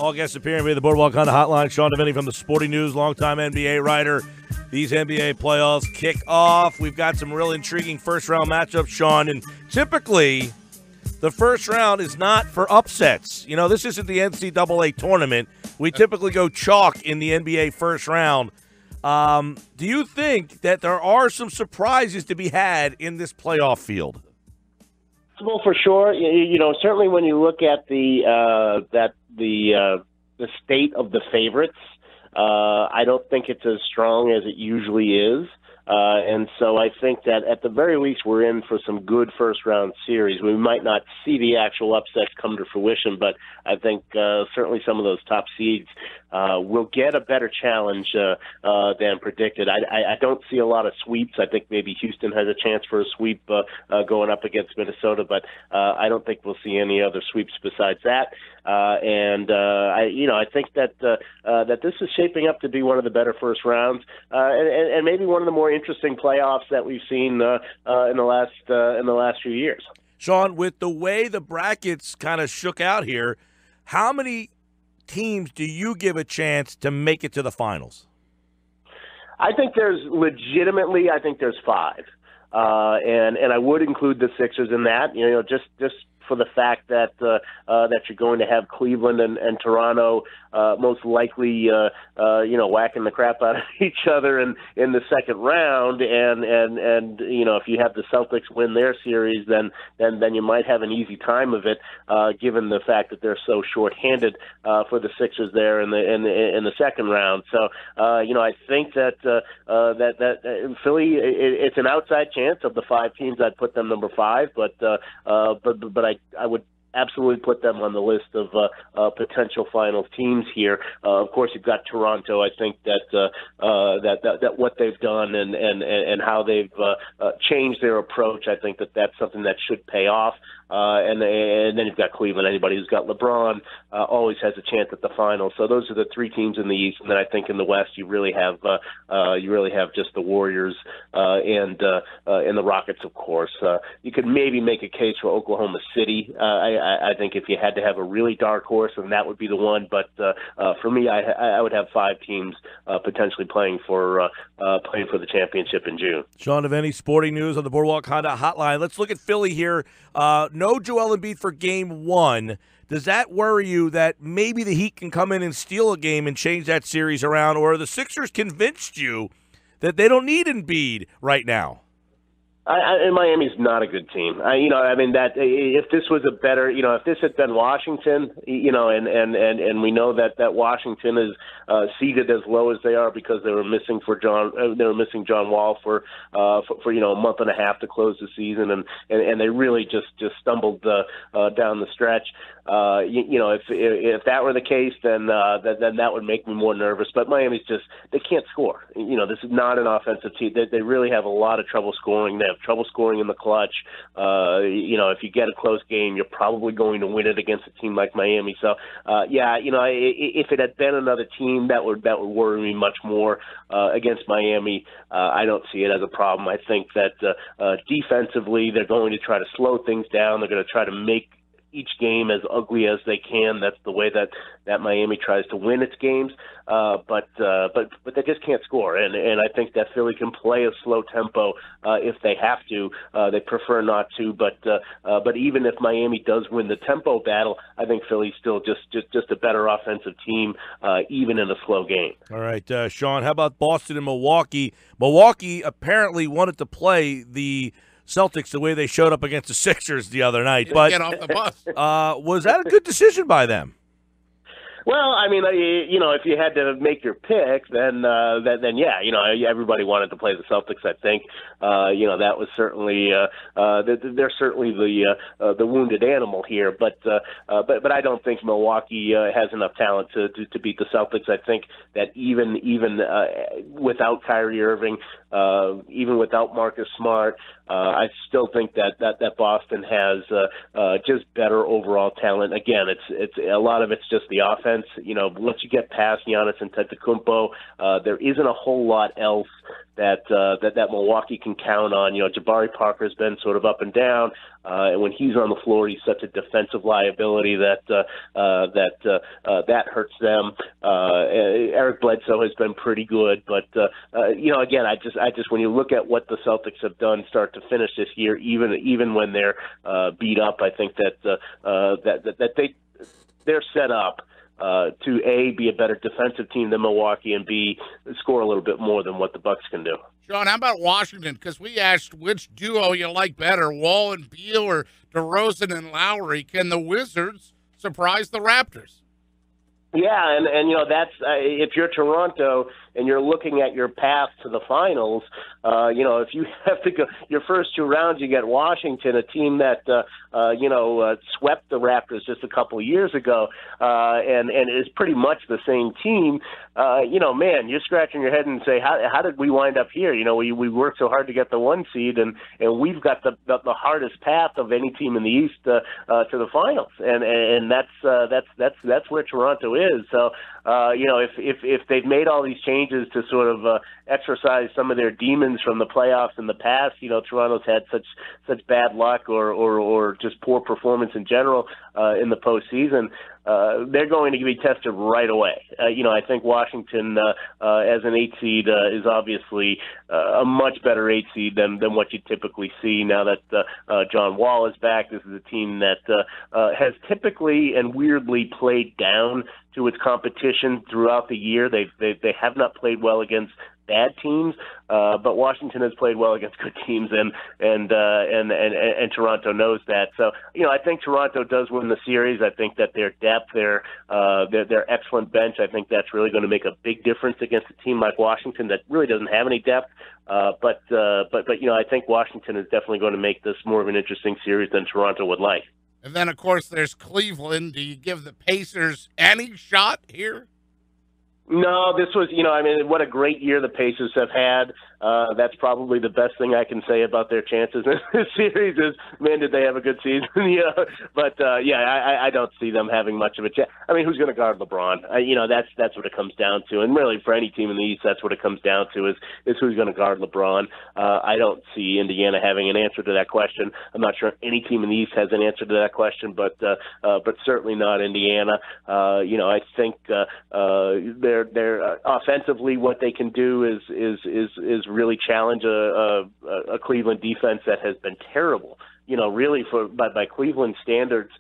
All guests appearing via the Boardwalk Honda Hotline. Sean Deveney from the Sporting News, longtime NBA writer. These NBA playoffs kick off. We've got some real intriguing first-round matchups, Sean. And typically, the first round is not for upsets. You know, this isn't the NCAA tournament. We typically go chalk in the NBA first round. Do you think that there are some surprises to be had in this playoff field? Well, for sure. You know, certainly when you look at the state of the favorites, I don't think it's as strong as it usually is. And so I think that at the very least we're in for some good first-round series. We might not see the actual upsets come to fruition, but I think certainly some of those top seeds will get a better challenge than predicted. I don't see a lot of sweeps. I think maybe Houston has a chance for a sweep going up against Minnesota, but I don't think we'll see any other sweeps besides that. I think that this is shaping up to be one of the better first rounds, and maybe one of the more interesting playoffs that we've seen in the last few years. Sean, with the way the brackets kind of shook out here, how many teams do you give a chance to make it to the finals? I think there's five, and I would include the Sixers in that. You know, just for the fact that you're going to have Cleveland and Toronto most likely whacking the crap out of each other in the second round, and you know, if you have the Celtics win their series, then you might have an easy time of it, given the fact that they're so shorthanded for the Sixers there in the second round. So I think that Philly, it's an outside chance of the five teams. I'd put them number five, but I would absolutely put them on the list of potential finals teams here. Of course, you've got Toronto. I think that what they've done and how they've changed their approach, I think that's something that should pay off. And then you've got Cleveland. Anybody who's got LeBron always has a chance at the finals. So those are the three teams in the East. And then I think in the West you really have just the Warriors and the Rockets, of course. You could maybe make a case for Oklahoma City. I think if you had to have a really dark horse, then that would be the one. But for me, I would have five teams potentially playing for the championship in June. Sean Deveney, Sporting News on the Boardwalk Honda Hotline. Let's look at Philly here. No Joel Embiid for Game 1. Does that worry you that maybe the Heat can come in and steal a game and change that series around, or are the Sixers convinced you that they don't need Embiid right now? Miami's not a good team. If this was a better, if this had been Washington, and we know that Washington is seeded as low as they are because they were missing John Wall for a month and a half to close the season, and they really just stumbled down the stretch. If that were the case, then that would make me more nervous. But Miami's they can't score. This is not an offensive team. They really have a lot of trouble scoring. They have trouble scoring in the clutch. If you get a close game, you're probably going to win it against a team like Miami. So, if it had been another team, that would worry me much more against Miami. I don't see it as a problem. I think that defensively, they're going to try to slow things down. They're going to try to make each game as ugly as they can. That's the way that Miami tries to win its games. But they just can't score. And I think that Philly can play a slow tempo if they have to. They prefer not to. But even if Miami does win the tempo battle, I think Philly's still just a better offensive team, even in a slow game. All right, Sean, how about Boston and Milwaukee? Milwaukee apparently wanted to play the Celtics the way they showed up against the Sixers the other night. But get off the bus. Was that a good decision by them? Well, if you had to make your pick, then yeah, everybody wanted to play the Celtics. I think, that was certainly they're certainly the wounded animal here. But I don't think Milwaukee has enough talent to beat the Celtics. I think that even without Kyrie Irving, even without Marcus Smart, I still think that Boston has just better overall talent. Again, it's a lot of it's just the offense. defense. Once you get past Giannis Antetokounmpo, there isn't a whole lot else that Milwaukee can count on. Jabari Parker's been sort of up and down, and when he's on the floor, he's such a defensive liability that hurts them. Eric Bledsoe has been pretty good, but again, I just when you look at what the Celtics have done start to finish this year, even when they're beat up, I think that they're set up to A, be a better defensive team than Milwaukee, and B, score a little bit more than what the Bucks can do. Sean, how about Washington? Because we asked which duo you like better, Wall and Beal or DeRozan and Lowry. Can the Wizards surprise the Raptors? Yeah, and that's if you're Toronto and you're looking at your path to the finals, if you have to go your first two rounds, you get Washington, a team that swept the Raptors just a couple of years ago, and is pretty much the same team. Man, you're scratching your head and say, how did we wind up here? We worked so hard to get the 1 seed, and we've got the hardest path of any team in the East to the finals, and that's where Toronto is. So if they've made all these changes to sort of exercise some of their demons from the playoffs in the past, Toronto's had such bad luck or just poor performance in general in the postseason. They're going to be tested right away. I think Washington, as an 8 seed, is obviously a much better 8 seed than what you typically see now that John Wall is back. This is a team that has typically and weirdly played down to its competition throughout the year. They have not played well against bad teams, but Washington has played well against good teams, and Toronto knows that. So I think Toronto does win the series. I think that their depth, their excellent bench, I think that's really going to make a big difference against a team like Washington that really doesn't have any depth. But I think Washington is definitely going to make this more of an interesting series than Toronto would like. And then, of course, there's Cleveland. Do you give the Pacers any shot here? No, this was, what a great year the Pacers have had. That's probably the best thing I can say about their chances in this series is, man, did they have a good season? But I don't see them having much of a chance. I mean, who's going to guard LeBron? That's what it comes down to. And really, for any team in the East, that's what it comes down to is who's going to guard LeBron. I don't see Indiana having an answer to that question. I'm not sure any team in the East has an answer to that question, but certainly not Indiana. I think they're offensively what they can do is really challenge a Cleveland defense that has been terrible. Really by Cleveland standards,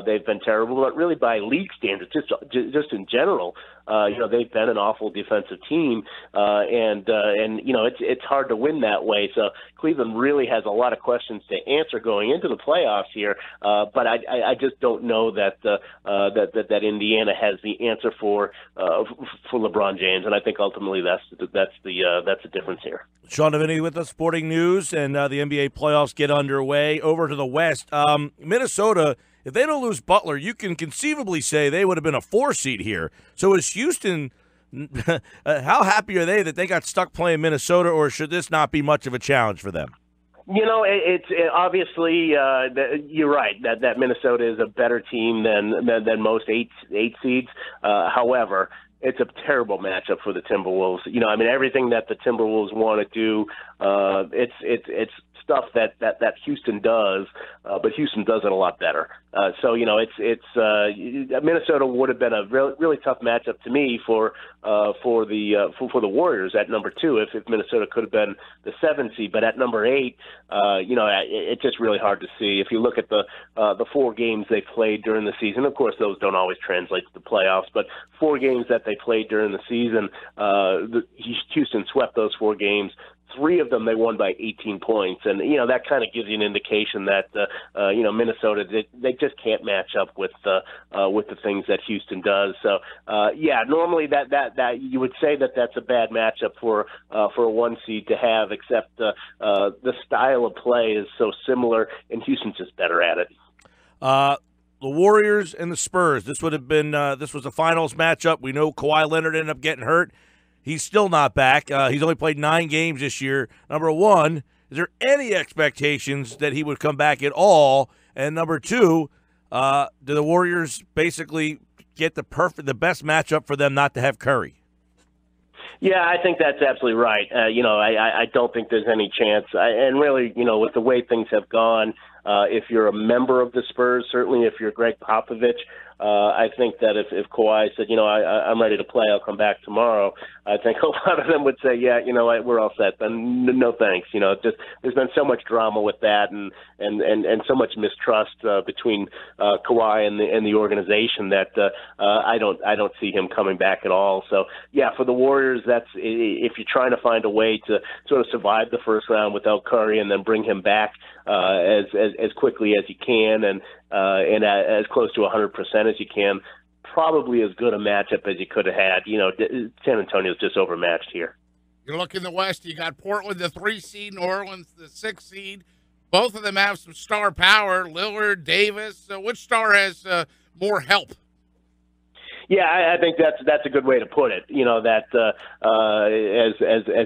they've been terrible, but really by league standards, just in general, they've been an awful defensive team, and it's hard to win that way. So Cleveland really has a lot of questions to answer going into the playoffs here, but I just don't know that Indiana has the answer for LeBron James, and I think ultimately that's the difference here. Sean Deveney with us, Sporting News, and the NBA playoffs get underway. Over to the West, Minnesota. If they don't lose Butler, you can conceivably say they would have been a 4 seed here. So is Houston, how happy are they that they got stuck playing Minnesota, or should this not be much of a challenge for them? It's obviously you're right that Minnesota is a better team than most eight seeds. However, it's a terrible matchup for the Timberwolves. Everything that the Timberwolves want to do, it's stuff that Houston does, but Houston does it a lot better. Minnesota would have been a really tough matchup to me for the Warriors at number 2 if Minnesota could have been the 7 seed, but at number 8, it's just really hard to see. If you look at the 4 games they played during the season, of course those don't always translate to the playoffs, but 4 games that they played during the season, Houston swept those 4 games. 3 of them they won by 18 points, and that kind of gives you an indication that Minnesota they just can't match up with the things that Houston does. So normally that you would say that's a bad matchup for a 1 seed to have, except the style of play is so similar, and Houston's just better at it. The Warriors and the Spurs. This would have been this was a finals matchup. We know Kawhi Leonard ended up getting hurt. He's still not back. He's only played 9 games this year. Number 1, is there any expectations that he would come back at all? And number 2, do the Warriors basically get the best matchup for them not to have Curry? Yeah, I think that's absolutely right. I don't think there's any chance. And really, with the way things have gone, if you're a member of the Spurs, certainly if you're Greg Popovich, I think that if Kawhi said, I'm ready to play, I'll come back tomorrow, I think a lot of them would say, yeah, we're all set. Then no thanks. Just there's been so much drama with that and so much mistrust between Kawhi and the organization that I don't see him coming back at all. So yeah, for the Warriors, that's if you're trying to find a way to sort of survive the first round without Curry and then bring him back as quickly as you can and as close to 100% as you can. Probably as good a matchup as you could have had. San Antonio's just overmatched here. You look in the West, you got Portland, the 3 seed, New Orleans, the 6 seed. Both of them have some star power, Lillard, Davis. So which star has more help? Yeah, I think that's a good way to put it. That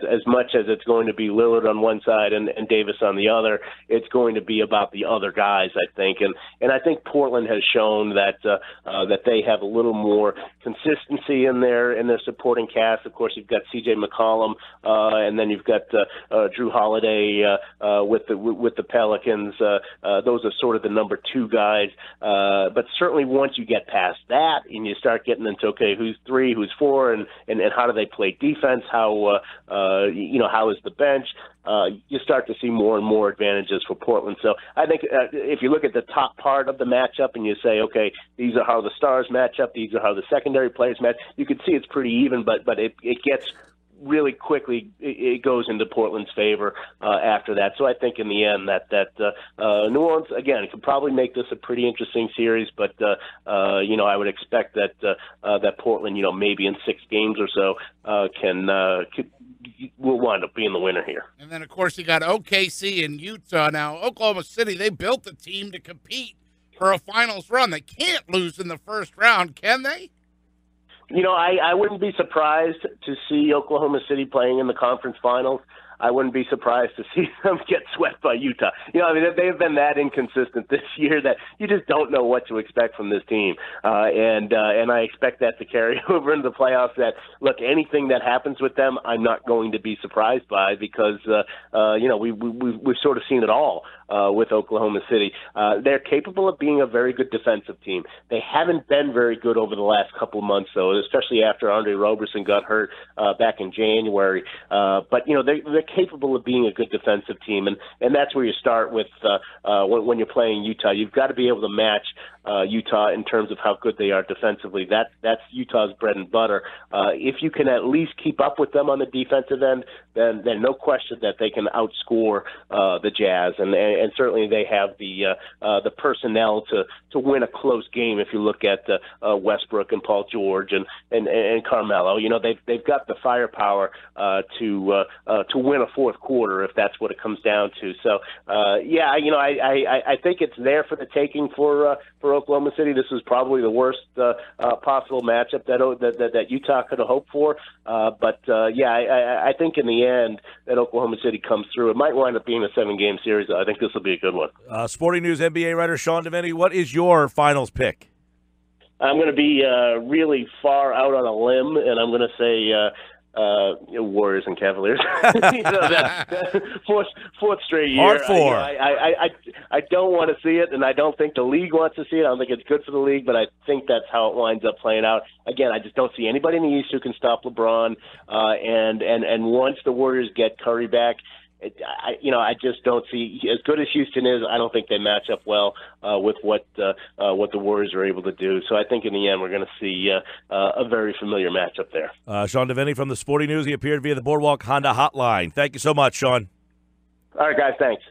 as much as it's going to be Lillard on one side and Davis on the other, it's going to be about the other guys, I think. And I think Portland has shown that they have a little more consistency in their supporting cast. Of course, you've got C.J. McCollum, and then you've got Drew Holiday with the Pelicans. Those are sort of the number 2 guys. But certainly once you get past that and you start getting into, okay, who's 3, who's 4, and how do they play defense? How is the bench? You start to see more and more advantages for Portland. So I think if you look at the top part of the matchup and you say, okay, these are how the stars match up, these are how the secondary players match, you can see it's pretty even, but it gets really quickly, it goes into Portland's favor after that. So I think in the end that New Orleans, again, could probably make this a pretty interesting series, but I would expect that Portland, maybe in 6 games or so, will wind up being the winner here. And then, of course, you got OKC and Utah. Now, Oklahoma City, they built the team to compete for a finals run. They can't lose in the first round, can they? I wouldn't be surprised to see Oklahoma City playing in the conference finals. I wouldn't be surprised to see them get swept by Utah. They've been that inconsistent this year that you just don't know what to expect from this team. And I expect that to carry over into the playoffs. That, look, anything that happens with them, I'm not going to be surprised by because, we've sort of seen it all with Oklahoma City. They're capable of being a very good defensive team. They haven't been very good over the last couple of months, though, especially after Andre Roberson got hurt back in January. But, they're capable of being a good defensive team, and that's where you start with when you're playing Utah. You've got to be able to match Utah in terms of how good they are defensively. That's Utah's bread and butter. If you can at least keep up with them on the defensive end, then no question that they can outscore the Jazz, and certainly they have the personnel to win a close game. If you look at Westbrook and Paul George and Carmelo, they've got the firepower to win a fourth quarter if that's what it comes down to. So I think it's there for the taking for Oklahoma City. This is probably the worst possible matchup that Utah could have hoped for. But I think in the end that Oklahoma City comes through. It might wind up being a 7-game series. I think this will be a good one. Sporting News NBA writer Sean Deveney, what is your finals pick? I'm going to be really far out on a limb, and I'm going to say Warriors and Cavaliers. Fourth straight year. Hard 4. I don't want to see it, and I don't think the league wants to see it. I don't think it's good for the league, but I think that's how it winds up playing out. Again, I just don't see anybody in the East who can stop LeBron. And once the Warriors get Curry back, I just don't see, as good as Houston is, I don't think they match up well with what the Warriors are able to do. So I think in the end we're going to see a very familiar matchup there. Sean Deveney from the Sporting News. He appeared via the Boardwalk Honda Hotline. Thank you so much, Sean. All right, guys. Thanks.